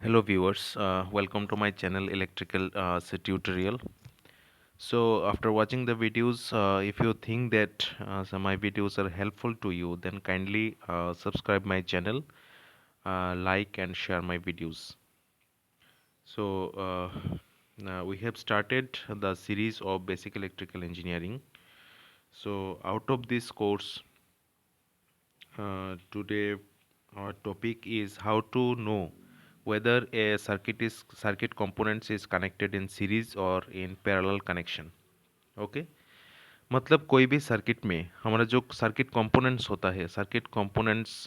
Hello viewers, welcome to my channel Electrical Tutorial. So after watching the videos, if you think that my videos are helpful to you, then kindly subscribe my channel, like and share my videos. So now we have started the series of basic electrical engineering. So out of this course, today our topic is how to know whether a circuit components is connected in series or in parallel connection. Okay मतलब कोई भी circuit में हमारा जो circuit components होता है circuit components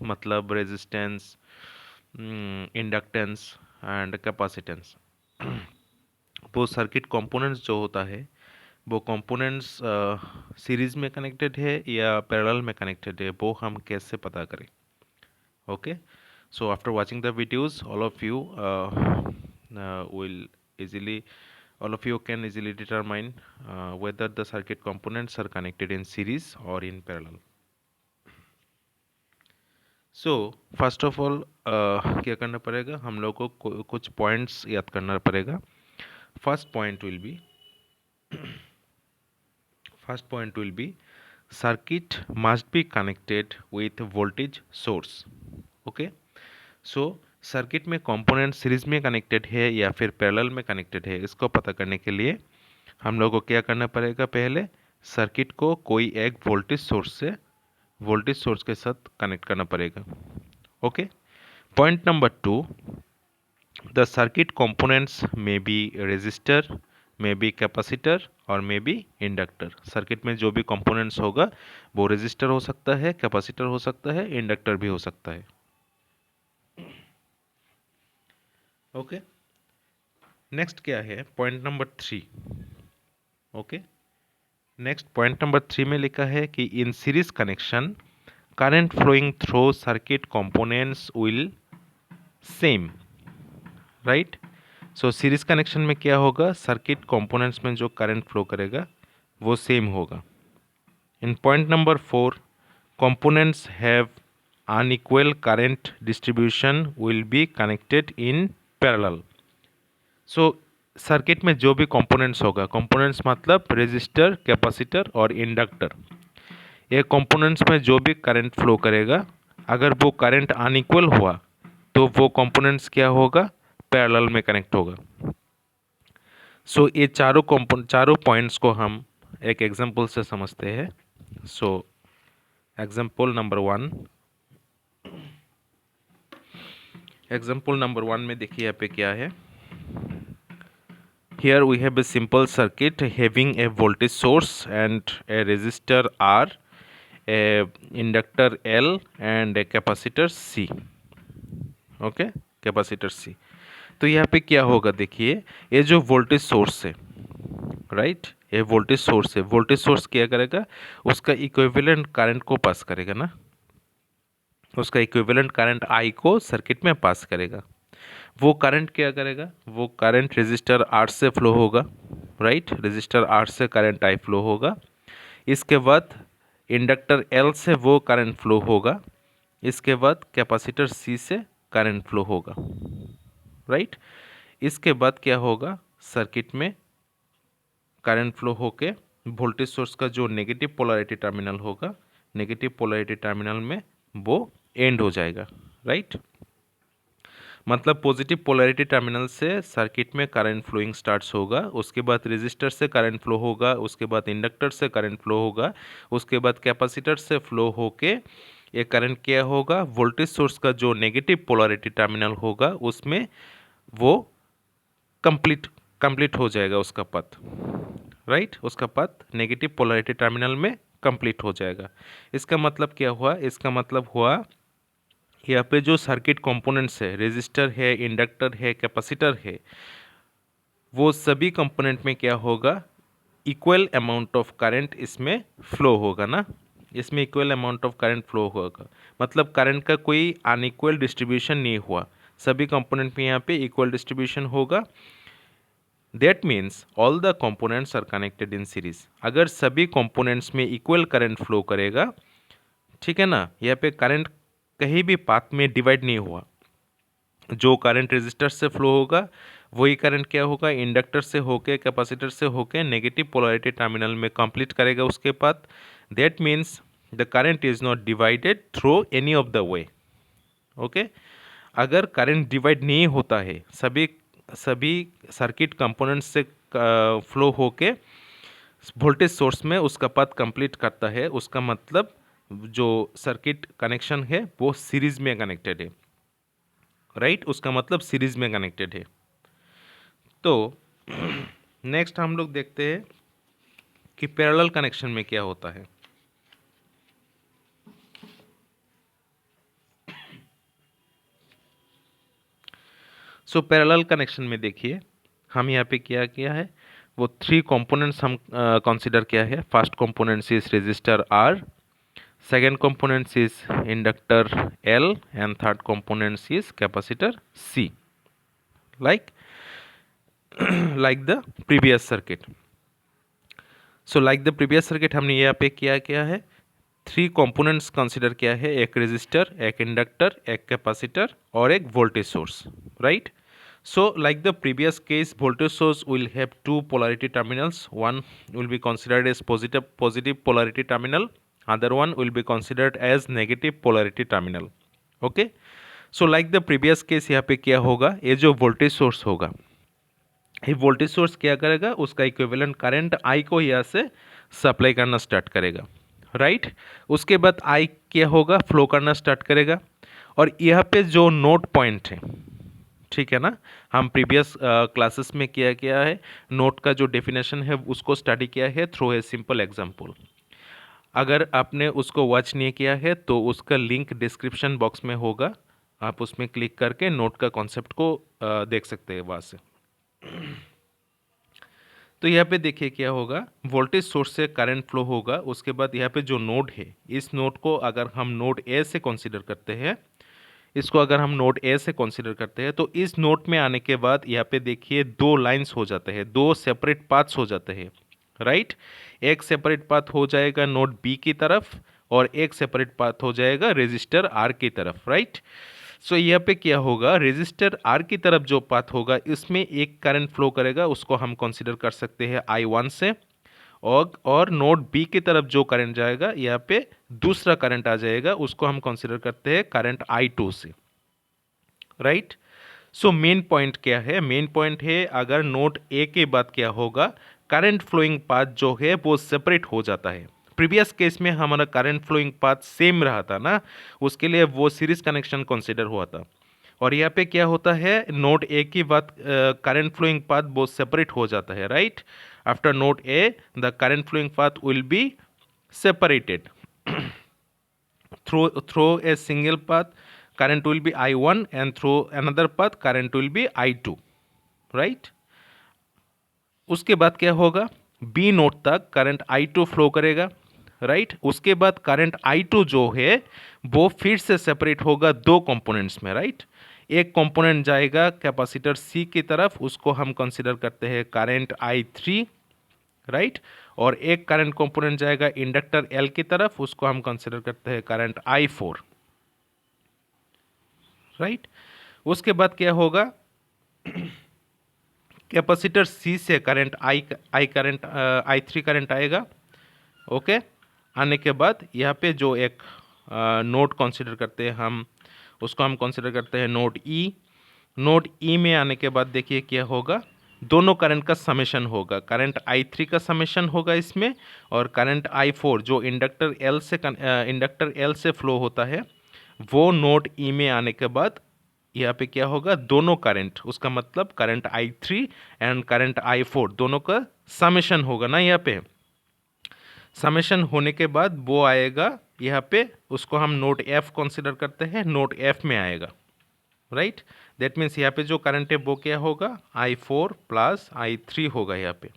मतलब resistance inductance and capacitance वो सर्किट कंपोनेंट्स जो होता है वो कंपोनेंट्स सीरीज में कनेक्टेड है या पैरेलल में कनेक्टेड है वो हम कैसे पता करें okay so after watching the videos will easily all of you can easily determine whether the circuit components are connected in series or in parallel so first of all क्या करना पड़ेगा हम लोग को कुछ पॉइंट्स याद करना पड़ेगा first point will be first point will be circuit must be connected with voltage source okay so circuit में कंपोनेंट सीरीज में कनेक्टेड है या फिर पैरेलल में कनेक्टेड है इसको पता करने के लिए हम लोग को क्या करना पड़ेगा पहले सर्किट को कोई एक वोल्टेज सोर्स के साथ कनेक्ट करना पड़ेगा okay point number 2 the circuit components may be resistor may be capacitor और may be inductor सर्किट में जो भी कंपोनेंट्स होगा वो रेजिस्टर हो सकता है कैपेसिटर हो सकता है इंडक्टर भी हो सकता है ओके नेक्स्ट क्या है point number 3 okay next point number 3 में लिखा है कि in series connection current flowing through circuit components will same right so series connection में क्या होगा सर्किट कंपोनेंट्स में जो करंट फ्लो करेगा वो सेम होगा in point number 4 components have unequal current distribution will be connected in parallel so circuit में जो भी कंपोनेंट्स होगा कंपोनेंट्स मतलब रेजिस्टर कैपेसिटर और इंडक्टर ये कंपोनेंट्स में जो भी करंट फ्लो करेगा अगर वो करंट अनइक्वल हुआ तो वो कंपोनेंट्स क्या होगा पैरेलल में कनेक्ट होगा सो ये चारों पॉइंट्स को हम एक एग्जांपल से समझते हैं सो एग्जांपल नंबर 1 में देखिए यहाँ पे क्या है here we have a simple circuit having a voltage source and a resistor R a inductor L and a capacitor C okay capacitor C तो यहाँ पे क्या होगा देखिए ये जो वोल्टेज सोर्स है राइट ये वोल्टेज सोर्स क्या करेगा उसका इक्विवेलेंट करंट को पास करेगा ना उसका इक्विवेलेंट करंट I को सर्किट में पास करेगा वो करंट क्या करेगा वो करंट रेजिस्टर R से फ्लो होगा राइट रेजिस्टर R से करंट I फ्लो होगा इसके बाद इंडक्टर L से वो करंट फ्लो होगा इसके बाद कैपेसिटर C से करंट फ्लो होगा राइट इसके बाद क्या होगा सर्किट में करंट फ्लो होके वोल्टेज सोर्स का जो नेगेटिव पोलैरिटी टर्मिनल होगा नेगेटिव पोलैरिटी टर्मिनल में वो एंड हो जाएगा राइट मतलब पॉजिटिव पोलैरिटी टर्मिनल से सर्किट में करंट फ्लोइंग स्टार्ट्स होगा उसके बाद रेजिस्टर से करंट फ्लो होगा उसके बाद इंडक्टर से करंट फ्लो होगा उसके बाद कैपेसिटर से फ्लो होके ये करंट क्या होगा वोल्टेज सोर्स का जो नेगेटिव पोलैरिटी टर्मिनल होगा उसमें वो कंप्लीट हो जाएगा उसका पथ राइट उसका पथ नेगेटिव पोलैरिटी टर्मिनल में कंप्लीट हो जाएगा इसका मतलब क्या हुआ इसका मतलब हुआ यहाँ पे जो सर्किट कंपोनेंट्स है रेजिस्टर है इंडक्टर है कैपेसिटर है वो सभी कंपोनेंट में क्या होगा इक्वल अमाउंट ऑफ करंट इसमें फ्लो होगा ना इसमें equal amount of current flow होगा मतलब करंट का कोई अनइक्वल डिस्ट्रीब्यूशन नहीं हुआ सभी कंपोनेंट में यहाँ पे इक्वल डिस्ट्रीब्यूशन होगा that means all the components are connected in series अगर सभी कंपोनेंट्स में इक्वल करंट फ्लो करेगा ठीक है ना यहाँ पे करंट कहीं भी पाथ में डिवाइड नहीं हुआ जो करंट रेजिस्टर से फ्लो होगा वही करंट क्या होगा, इंडक्टर से होके कैपेसिटर से होके नेगेटिव पोलैरिटी टर्मिनल में कंप्लीट करेगा उसके बाद। That means the current is not divided through any of the way. Okay, अगर करंट डिवाइड नहीं होता है, सभी सभी सर्किट कंपोनेंट्स से फ्लो होके वोल्टेज सोर्स में उसका पाथ कंप्लीट करता है, उसका मतलब जो सर्किट कनेक्शन है वो सीरीज में कनेक्टेड है, राइट उसका मतलब सीरीज में कनेक्टेड है। तो नेक्स्ट हम लोग देखते हैं कि पैरेलल कनेक्शन में क्या होता है। सो पैरेलल कनेक्शन में देखिए हम यहाँ पे क्या किया है, वो थ्री कंपोनेंट्स हम कंसीडर किया है। First components is resistor R, second components is inductor L, and third components is capacitor C, like like the previous circuit. So like the previous circuit हमने यहाँ पे क्या है, थ्री कंपोनेंट्स कंसिडर किया है, एक रेजिस्टर, एक इंडक्टर, एक कैपेसिटर और एक voltage source, right. So like the previous case, voltage source will have two polarity terminals. One will be considered as positive polarity terminal, other one will be considered as negative polarity terminal. Okay, so like the previous case यहाँ पे क्या होगा, ये जो voltage source होगा, ये voltage source क्या करेगा, उसका equivalent current I को यहाँ से सप्लाई करना स्टार्ट करेगा, राइट। उसके बाद I क्या होगा, फ्लो करना स्टार्ट करेगा। और यहाँ पे जो नोड पॉइंट है, ठीक है ना, हम प्रीवियस क्लासेस में क्या है, नोट का जो डेफिनेशन है उसको स्टडी किया है थ्रू ए सिंपल एग्जांपल। अगर आपने उसको वॉच नहीं किया है तो उसका लिंक डिस्क्रिप्शन बॉक्स में होगा, आप उसमें क्लिक करके नोट का कॉन्सेप्ट को देख सकते हैं वहाँ से। तो यहाँ पे देखिए क्या होगा, वोल्टेज सोर्स से करंट फ्लो होगा। उसके बाद यहाँ पे जो नोड है, इस नोड को अगर हम नोड ए से कंसीडर करते हैं, इसको अगर हम नोड ए से कंसीडर करते हैं, तो इस नोड में आने के बाद यहाँ पे देखिए दो लाइंस हो जाते हैं, दो सेपरेट पाथ्स हो जाते हैं, राइट। एक सेपरेट पाथ हो जाएगा नोड बी की तरफ और एक सेपरेट पाथ हो जाएगा रेजिस्टर आर की तरफ, राइट। सो यहाँ पे क्या होगा, रेजिस्टर आर की तरफ जो पाथ होगा इसमें एक करंट फ्लो करेगा, उसको हम कंसीडर कर सकते हैं I1 से। और नोड बी की तरफ जो करंट जाएगा यहाँ पे दूसरा करंट आ जाएगा, उसको हम कंसीडर करते हैं करंट I2 से, राइट। सो मेन पॉइंट क्या है, मेन पॉइंट है अगर नोड ए के बाद क्या होगा, करंट फ्लोइंग पाथ जो है वो सेपरेट हो जाता है। प्रीवियस केस में हमारा करंट फ्लोइंग पाथ सेम रहा था ना, उसके लिए वो सीरीज कनेक्शन कंसीडर हुआ था। और यहाँ पे क्या होता है, नोड ए की बात, करंट फ्लोइंग पाथ वो सेपरेट हो जाता है, right. After node A the current flowing path will be separated through a single path current will be I1 and through another path current will be I2, right। उसके बाद क्या होगा, V node तक current I2 flow करेगा, right. उसके बाद current I2 जो है वो फिर से सेपरेट होगा दो कंपोनेंट्स में, राइट। एक कंपोनेंट जाएगा कैपेसिटर C की तरफ, उसको हम कंसीडर करते हैं करंट I3, राइट। और एक करंट कंपोनेंट जाएगा इंडक्टर L की तरफ, उसको हम कंसीडर करते हैं करंट I4, राइट। उसके बाद क्या होगा, कैपेसिटर C से करंट I3 करंट आएगा, ओके। आने के बाद यहाँ पे जो एक नोड कंसीडर करते हैं हम, उसको हम कंसीडर करते हैं नोड E। नोड E में आने के बाद देखिए क्या होगा, दोनों करंट का समेशन होगा, करंट I3 का समेशन होगा इसमें, और करंट I4 जो इंडक्टर L से फ्लो होता है वो नोड E में आने के बाद यहाँ पे क्या होगा, दोनों करंट, उसका मतलब current I3 and current I4 दोनों का समेशन होगा ना। यहाँ पे समेशन होने के बाद वो आएगा यहाँ पे, उसको हम नोड F कंसिडर करते हैं, नोड F में आएगा, राइट। दैट मीन्स यहाँ पे जो करंट है वो क्या होगा, I4 प्लस I3 होगा यहाँ पे।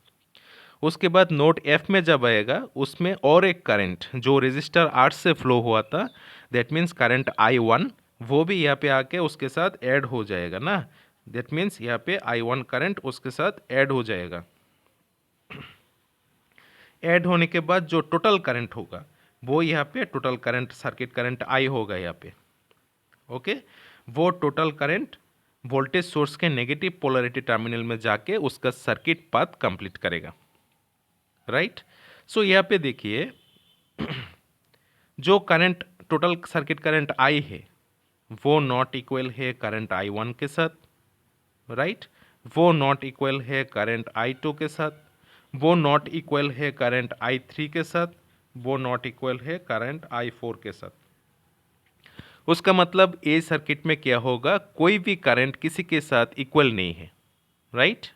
उसके बाद नोड F में जब आएगा उसमें और एक करंट जो रेजिस्टर R से फ्लो हुआ था, दैट मीन्स करंट I1, वो भी यहाँ पे आके उसके साथ ऐड हो जाएगा ना। दैट मीन्स यहाँ पे I1 करंट उसके साथ ऐड हो जाएगा। ऐड होने के बाद जो टोटल करंट होगा वो यहाँ पे total current, circuit current I होगा यहाँ पे, ओके। वो टोटल करंट वोल्टेज सोर्स के नेगेटिव पोलैरिटी टर्मिनल में जाके उसका सर्किट पाथ कंप्लीट करेगा, राइट। सो यहाँ पे देखिए जो current total circuit current I है वो नॉट इक्वल है करंट I1 के साथ, राइट। वो नॉट इक्वल है करंट I2 के साथ, वो नॉट इक्वल है करंट I3 के साथ, वो नॉट इक्वल है करंट I4 के साथ। उसका मतलब ए सर्किट में क्या होगा, कोई भी करंट किसी के साथ इक्वल नहीं है, राइट।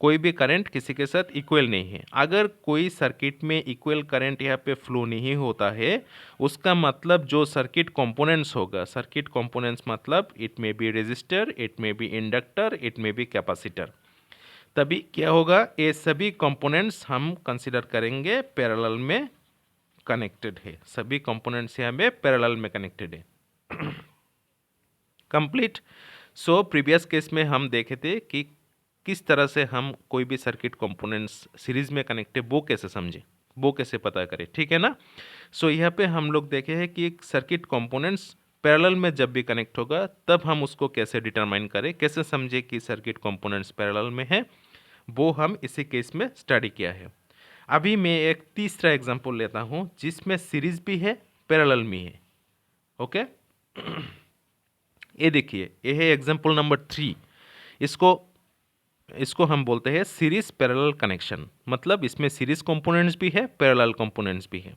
कोई भी करंट किसी के साथ इक्वल नहीं है। अगर कोई सर्किट में इक्वल करंट यहाँ पे फ्लो नहीं होता है, उसका मतलब जो सर्किट कंपोनेंट्स होगा, सर्किट कंपोनेंट्स मतलब it may be resistor, it may be inductor, it may be capacitor, तभी क्या होगा, ये सभी कंपोनेंट्स हम कंसिडर करेंगे पैरेलल में कनेक्टेड है। सभी कंपोनेंट्स यहाँ पे पैरेलल में कनेक्टेड है। कंप्लीट। सो प्रीवियस केस में हम देखे थे कि किस तरह से हम कोई भी सर्किट कंपोनेंट्स सीरीज में कनेक्ट है वो कैसे समझे, वो कैसे पता करें, ठीक है ना। सो यहाँ पे हम लोग देखे हैं कि एक सर्किट कंपोनेंट्स पैरेलल में जब भी कनेक्ट होगा तब हम उसको कैसे डिटरमाइन करें, कैसे समझे कि सर्किट कंपोनेंट्स पैरेलल में है, वो हम इसी केस में स्टडी किया है। अभी मैं एक तीसरा एग्जांपल लेता हूँ जिसमें सीरीज भी है पैरेलल में है, ओके। ये देखिए, ये है एग्जांपल नंबर 3। इसको हम बोलते हैं सीरीज पैरेलल कनेक्शन, मतलब इसमें सीरीज कंपोनेंट्स भी है, पैरेलल कंपोनेंट्स भी है,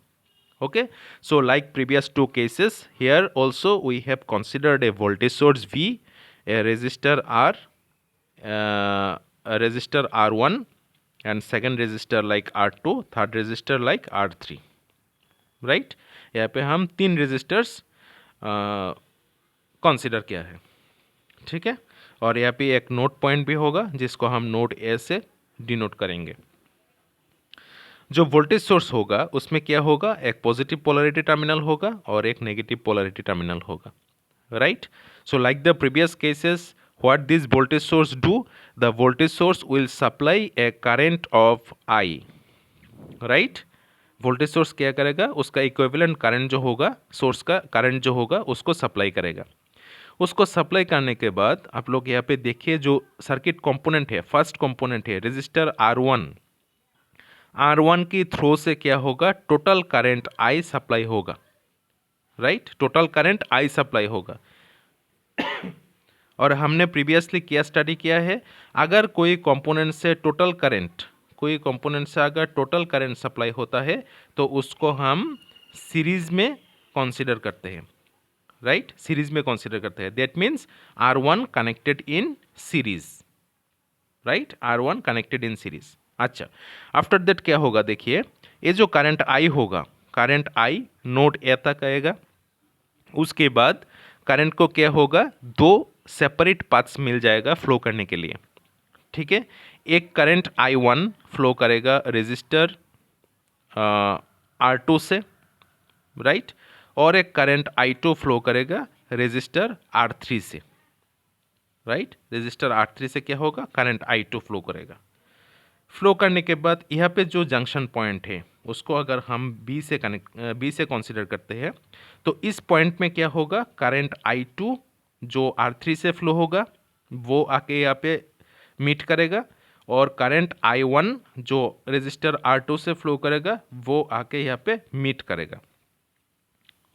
okay. So like previous two cases, here also we have considered a voltage source V, a resistor R, a resistor R1 and second resistor like R2, third resistor like R3, right. यहाँ पे हम 3 resistors consider किया है, ठीक है। और यहाँ पे एक नोट पॉइंट भी होगा जिसको हम नोट ए से डिनोट करेंगे। जो वोल्टेज सोर्स होगा उसमें क्या होगा, एक पॉजिटिव पोलैरिटी टर्मिनल होगा और एक नेगेटिव पोलैरिटी टर्मिनल होगा, right. So like the previous cases, what this voltage source do, the voltage source will supply A current of I, right. Voltage source क्या करेगा, उसका इक्विवेलेंट करंट जो होगा, source का करंट जो होगा उसको सप्लाई करेगा। उसको सप्लाई करने के बाद आप लोग यहाँ पे देखिए जो सर्किट कंपोनेंट है, फर्स्ट कंपोनेंट है रेजिस्टर R1 की थ्रू से क्या होगा, टोटल करंट I सप्लाई होगा, right. Total current I supply होगा। और हमने प्रीवियसली क्या स्टडी किया है, अगर कोई कंपोनेंट से अगर टोटल करंट सप्लाई होता है तो उसको हम सीरीज में कंसीडर करते हैं, राइट। सीरीज में कंसीडर करते हैं, that means R1 connected in series, right. R1 connected in series. अच्छा, आफ्टर दैट क्या होगा, देखिए ये जो करंट I होगा, करंट I नोड ए तक आएगा। उसके बाद करंट को क्या होगा, 2 सेपरेट पाथ्स मिल जाएगा फ्लो करने के लिए, ठीक है। एक करंट I1 फ्लो करेगा रेजिस्टर R2 से, राइट। और एक करंट I2 फ्लो करेगा रेजिस्टर R3 से, राइट। रेजिस्टर R3 से क्या होगा, करंट I2 फ्लो करेगा। फ्लो करने के बाद यहाँ पे जो जंक्शन पॉइंट है उसको अगर हम बी से कंसीडर करते हैं तो इस पॉइंट में क्या होगा, करंट I2 जो R3 से फ्लो होगा वो आके यहाँ पे मीट करेगा, और करंट I1 जो रेजिस्टर R2 से फ्लो करेगा वो आके यहाँ पे मीट करेगा,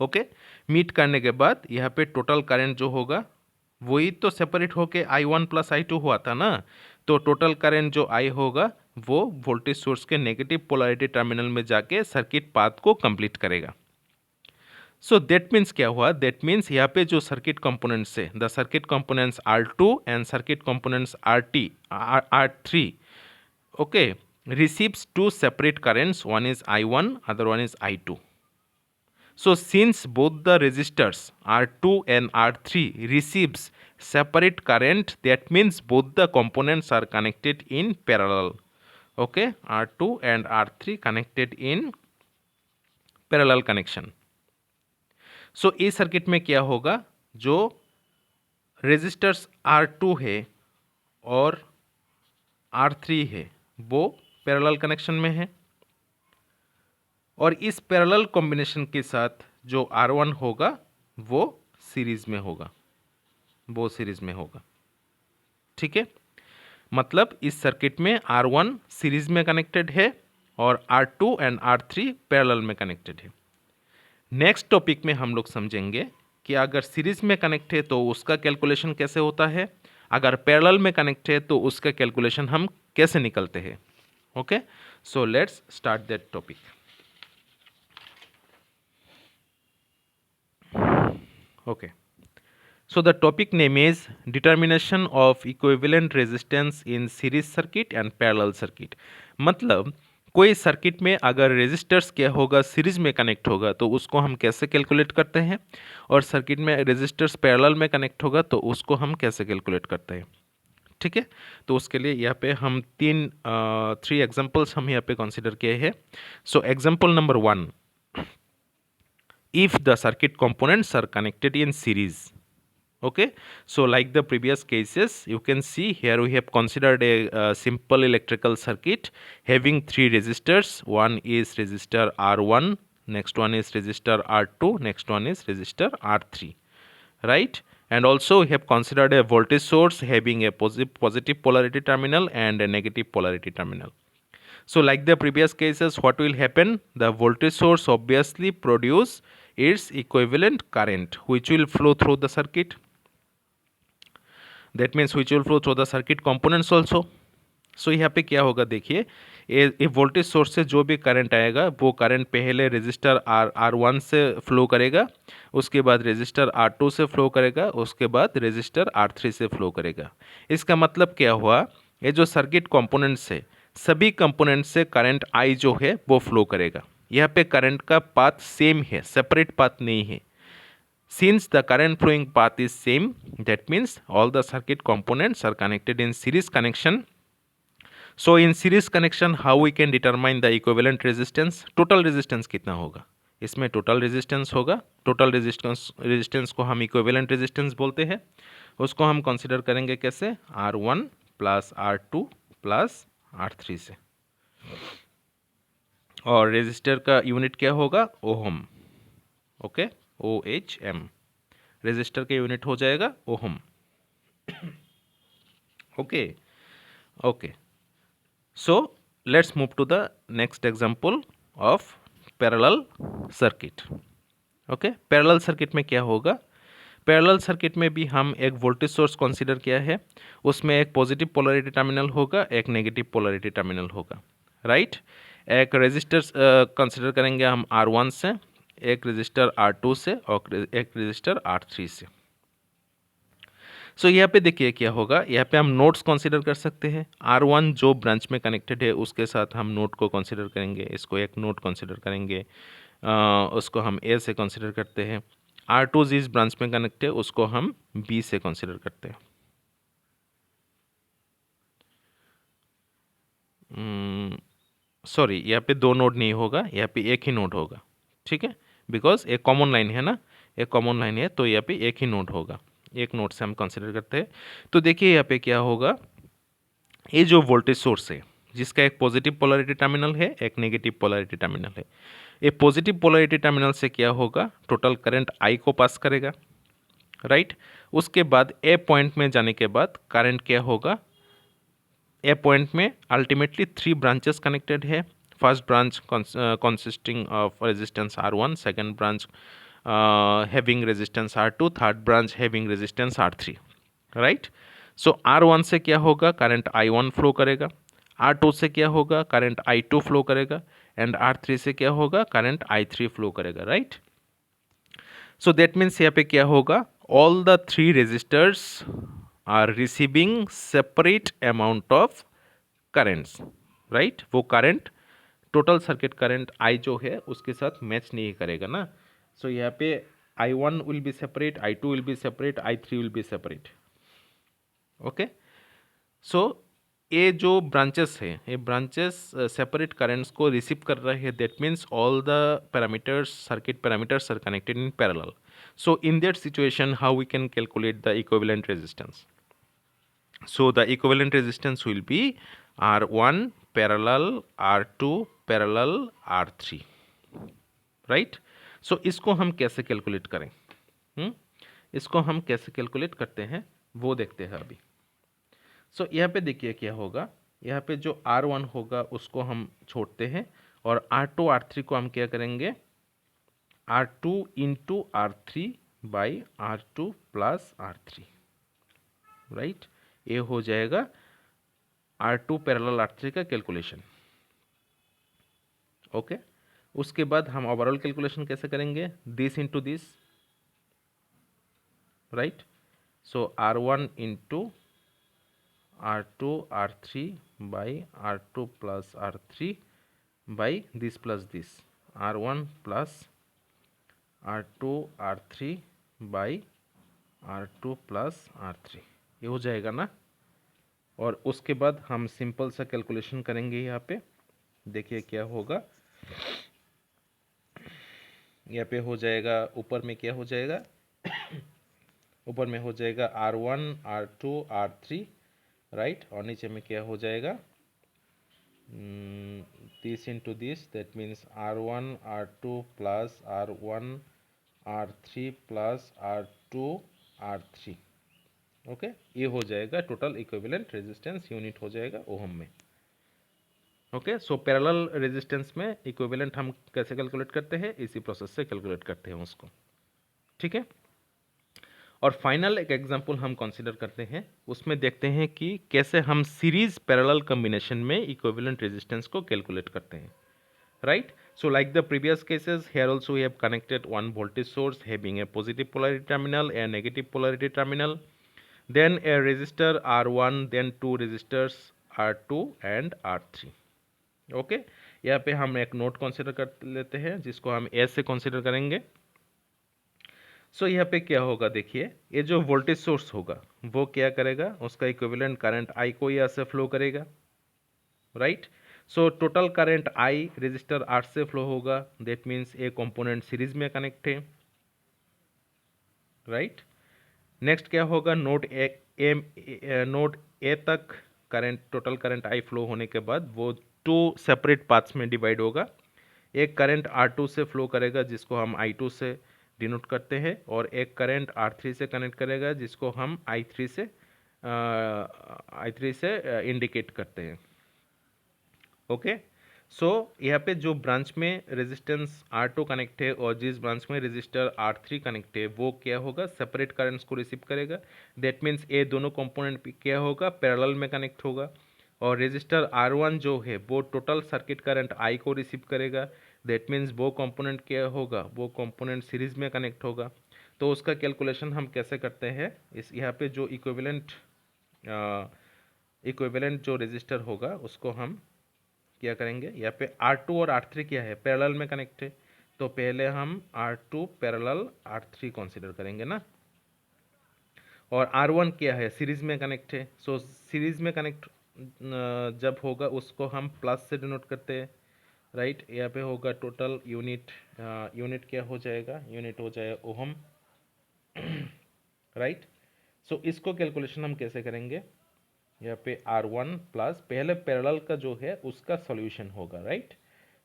ओके। मीट करने के बाद यहाँ पे टोटल करंट जो होगा वही तो सेपरेट होके I1 प्लस I2 हुआ था ना, तो टोटल करंट जो I होगा वो वोल्टेज सोर्स के नेगेटिव पोलैरिटी टर्मिनल में जाके सर्किट पाथ को कंप्लीट करेगा। सो दैट मीन्स क्या हुआ, दैट मीन्स यहाँ पे जो सर्किट कंपोनेंट्स है, the circuit components R2 and circuit components R3, okay, receives 2 separate currents, one is I1, other one is I2. So since both the resistors R2 and R3 receives separate current, that means both the components are connected in parallel, okay, R2 and R3 connected in parallel connection. So इस circuit में क्या होगा, जो resistors R2 है और R3 है वो parallel connection में है, और इस पैरेलल कॉम्बिनेशन के साथ जो R1 होगा वो सीरीज में होगा, वो सीरीज में होगा। ठीक है, मतलब इस सर्किट में R1 सीरीज में कनेक्टेड है और R2 एंड R3 पैरेलल में कनेक्टेड है। नेक्स्ट टॉपिक में हम लोग समझेंगे कि अगर सीरीज में कनेक्ट है तो उसका कैलकुलेशन कैसे होता है, अगर पैरेलल में कनेक्ट है तो उसका कैलकुलेशन हम कैसे निकलते हैं। Okay, so let's start that topic. Okay, so the topic name is determination of equivalent resistance in series circuit and parallel circuit। मतलब कोई सर्किट में अगर रेजिस्टर्स क्या होगा, सीरीज में कनेक्ट होगा तो उसको हम कैसे कैलकुलेट करते हैं, और सर्किट में रेजिस्टर्स पैरेलल में कनेक्ट होगा तो उसको हम कैसे कैलकुलेट करते हैं। ठीक है, तो उसके लिए यहाँ पे हम थ्री एग्जांपल्स हम यहाँ पे कंसीडर किए हैं। So example number 1, if the circuit components are connected in series। Okay, so like the previous cases, you can see here we have considered a simple electrical circuit having three resistors. One is resistor R1, next one is resistor R2, next one is resistor R3, right? And also we have considered a voltage source having a positive polarity terminal and a negative polarity terminal. So like the previous cases, what will happen? The voltage source obviously produce its equivalent current which will flow through the circuit. That means which will flow through the circuit components also. सो यहाँ पे क्या होगा, देखिए ये voltage source से जो भी current आएगा वो करंट पहले रेजिस्टर R1 से फ्लो करेगा, उसके बाद रेजिस्टर R2 से फ्लो करेगा, उसके बाद रेजिस्टर R3 से फ्लो करेगा। इसका मतलब क्या हुआ, ये जो सर्किट कंपोनेंट्स है सभी कंपोनेंट्स से करंट I जो है वो फ्लो करेगा। यहाँ पे करंट का पाथ सेम है, सेपरेट पाथ नहीं है। Since the current flowing path is same, that means all the circuit components are connected in series connection. So in series connection, how we can determine the equivalent resistance? Total resistance कितना होगा, इसमें total resistance होगा। total resistance को हम equivalent resistance बोलते हैं। उसको हम consider करेंगे कैसे, R1 plus R2 plus R3 से, और रेजिस्टर का यूनिट क्या होगा, ओहम। ओके, OHM रेजिस्टर का यूनिट हो जाएगा ohm. Okay okay, so let's move to the next example of parallel circuit। Okay, parallel circuit में क्या होगा, पैरेलल सर्किट में भी हम एक वोल्टेज सोर्स कंसीडर किया है, उसमें एक पॉजिटिव पोलैरिटी टर्मिनल होगा, एक नेगेटिव पोलैरिटी टर्मिनल होगा, राइट। एक रेजिस्टर कंसीडर करेंगे हम R1 से, एक रेजिस्टर R2 से और एक रेजिस्टर R3 से। सो यहाँ पे देखिए क्या होगा, यहाँ पे हम नोड्स कंसीडर कर सकते हैं। R1 जो ब्रांच में कनेक्टेड है उसके साथ हम नोड को कंसीडर करेंगे, इसको एक नोड कंसीडर करेंगे, उसको हम A से कंसीडर करते हैं। R2 जिस ब्रांच में कनेक्ट है उसको हम B से कंसीडर करते हैं। सॉरी, यहाँ पे दो नोड नहीं होगा, यहाँ पे एक ही नोड होगा। ठीक है, बिकॉज एक कॉमन लाइन है ना, एक कॉमन लाइन है तो यहाँ पे एक ही नोड होगा, एक नोड से हम कंसीडर करते हैं। तो देखिए यहाँ पे क्या होगा, ये जो वोल्टेज सोर्स है जिसका एक पॉजिटिव पोलैरिटी टर्मिनल है, एक नेगेटिव पोलैरिटी टर्मिनल है, ये पॉजिटिव पोलैरिटी टर्मिनल से क्या होगा, टोटल करंट I को पास करेगा, राइट। उसके बाद ए पॉइंट में जाने के बाद करंट क्या होगा, ए पॉइंट में अल्टीमेटली थ्री ब्रांचेस कनेक्टेड है। First branch consisting of resistance R1, second branch having resistance R2, third branch having resistance R3, right. So R1 से क्या होगा, करंट I1 फ्लो करेगा, R2 से क्या होगा, करंट I2 फ्लो करेगा, एंड R3 से क्या होगा, करंट I3 फ्लो करेगा, राइट। सो दैट मीन्स यहाँ पे क्या होगा, all the three resistors are receiving separate amount of currents, right. वो current total circuit current I जो है उसके साथ मैच नहीं करेगा ना। सो यहाँ पे I1 will be separate, I2 will be separate, I3 will be separate. Okay, so ये जो ब्रांचेस है, ये ब्रांचेस सेपरेट करेंट्स को रिसीव कर रहे हैं। That means all the parameters, circuit parameters are connected in parallel. So in that situation how we can calculate the equivalent resistance. So the equivalent resistance will be R1 parallel R2 parallel R3, right. So इसको हम कैसे calculate करें, इसको हम कैसे calculate करते हैं वो देखते हैं अभी। सो यहाँ पे देखिए क्या होगा, यहाँ पे जो R1 होगा उसको हम छोड़ते हैं और R2 R3 को हम क्या करेंगे, R2 into R3 by R2 plus R3, right. ये हो जाएगा R2 पैरेलल R3 का कैलकुलेशन। ओके, उसके बाद हम ओवरऑल कैलकुलेशन कैसे करेंगे, this into this, right. So R1 into R2 R3 by R2 plus R3 by this plus this, R1 plus R2 R3 by R2 plus R3, ये हो जाएगा ना। और उसके बाद हम सिंपल सा कैलकुलेशन करेंगे यहाँ पे, देखिए क्या होगा। यहाँ पे हो जाएगा, ऊपर में क्या हो जाएगा, ऊपर में हो जाएगा R1 R2 R3, राइट। और नीचे में क्या हो जाएगा, this into this, that means R1 R2 plus R1 R3 plus R2 R3। Okay, ये हो जाएगा टोटल इक्विवेलेंट रेजिस्टेंस, यूनिट हो जाएगा ओहम में। ओके, सो पैरेलल रेजिस्टेंस में इक्विवेलेंट हम कैसे कैलकुलेट करते हैं, इसी प्रोसेस से कैलकुलेट करते हैं उसको, ठीक है। और फाइनल एक एग्जांपल हम कंसीडर करते हैं, उसमें देखते हैं कि कैसे हम सीरीज पैरेलल कॉम्बिनेशन में इक्विवेलेंट रेजिस्टेंस को कैलकुलेट करते हैं, right. So like the previous cases, here also we have connected one voltage source having a positive polarity terminal, a negative polarity terminal, then a resistor R1, then two resistors R2 and R3। Okay, यहाँ पे हम एक note consider कर लेते हैं जिसको हम S से कंसीडर करेंगे। सो यहाँ पे क्या होगा, देखिए ये जो वोल्टेज सोर्स होगा वो क्या करेगा, उसका इक्विवेलेंट करंट आई को यहाँ से फ्लो करेगा, right. So total current I resistor R से फ्लो होगा, that means A component series में कनेक्ट है, राइट। नेक्स्ट क्या होगा, नोड ए तक current, total current I flow होने के बाद वो टू सेपरेट पार्ट्स में डिवाइड होगा। एक करंट R2 से फ्लो करेगा जिसको हम I2 से डिनोट करते हैं, और एक करंट R3 से कनेक्ट करेगा जिसको हम I3 से इंडिकेट करते हैं। ओके, सो यहाँ पे जो ब्रांच में रेजिस्टेंस R2 कनेक्ट है और जिस ब्रांच में रेजिस्टर R3 कनेक्ट है वो क्या होगा, सेपरेट करंट्स को रिसीव करेगा। दैट मीन्स ये दोनों कंपोनेंट क्या होगा, पैरेलल में कनेक्ट होगा। और रेजिस्टर R1 जो है वो टोटल सर्किट करंट I को रिसीव करेगा। दैट मीन्स वो कंपोनेंट क्या होगा, वो कंपोनेंट सीरीज में कनेक्ट होगा। तो उसका कैलकुलेशन हम कैसे करते हैं, इस यहाँ पे जो इक्विवेलेंट जो रेजिस्टर होगा उसको हम क्या करेंगे, यहाँ पे R2 और R3 क्या है, पैरेलल में कनेक्ट है। तो पहले हम R2 पैरेलल R3 कंसीडर करेंगे ना, और R1 क्या है, सीरीज में कनेक्ट है। सो सीरीज में कनेक्ट जब होगा उसको हम प्लस से डिनोट करते हैं, राइट। यहाँ पे होगा टोटल यूनिट, यूनिट क्या हो जाएगा, यूनिट हो जाएगा ओहम, राइट। सो इसको कैलकुलेशन हम कैसे करेंगे, यहाँ पे R1 प्लस पहले पैरेलल का जो है उसका सॉल्यूशन होगा, right.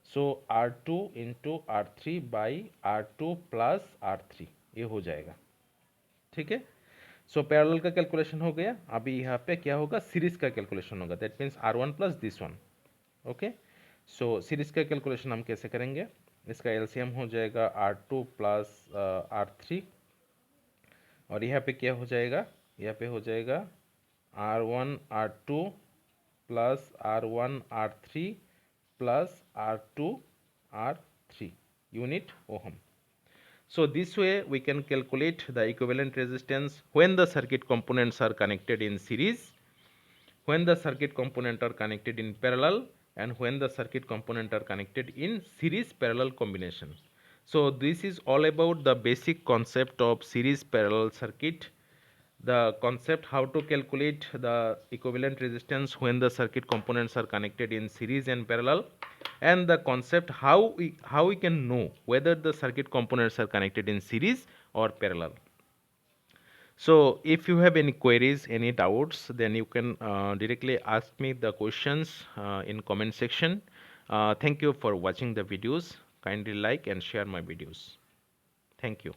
So R2 into R3 by R2 plus R3, ये हो जाएगा, ठीक है। सो पैरेलल का कैलकुलेशन हो गया। अभी यहाँ पे क्या होगा, सीरीज का कैलकुलेशन होगा, that means R1 plus this one. Okay, so series का कैलकुलेशन हम कैसे करेंगे, इसका एलसीएम हो जाएगा R2 प्लस R3, और यहाँ पे क्या हो जाएगा, यहाँ पे हो जाएगा R1 R2 plus R1 R3 plus R2 R3 unit ohm. So this way we can calculate the equivalent resistance when the circuit components are connected in series, when the circuit components are connected in parallel, and when the circuit components are connected in series parallel combination. So this is all about the basic concept of series parallel circuit, the concept how to calculate the equivalent resistance when the circuit components are connected in series and parallel, and the concept how we can know whether the circuit components are connected in series or parallel. So if you have any queries, any doubts, then you can directly ask me the questions in comment section. Thank you for watching the videos. Kindly like and share my videos. Thank you.